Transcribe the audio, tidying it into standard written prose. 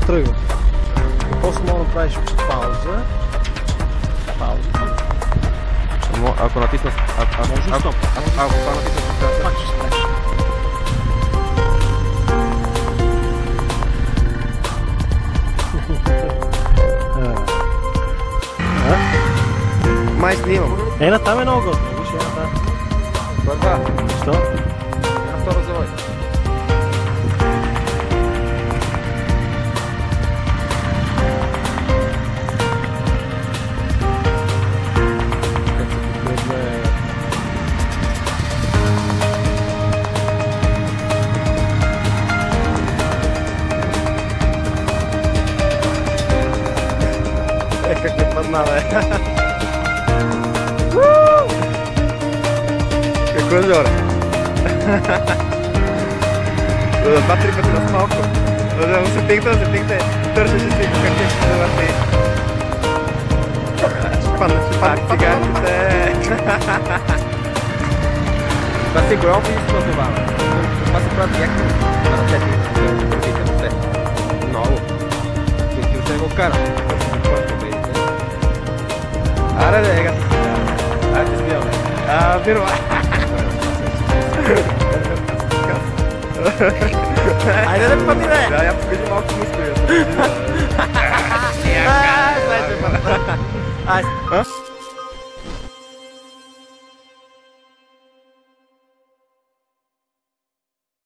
тръгва. После мога да направиш пауза. Пауза. Ако натисна... Може и стоп. Ако това натисна спряса... Пак ще спреш. Май снимам. Ена там е много готина. Виж една там. Бърза. Що? Една втора завой. Как не падна, бе. Какво е, Жоре? Два-три пъти на малко. Сетихте. Търсеше си как е ще Падна цигарите. Това си голямо физическо това. Това се правят някакви на ръцете. Много. Ти ще го кара. Аре, бе, ега. Айде, снимаме. Пирва. Айде да пади, бе. Да, я покажи малко мускули. Айде,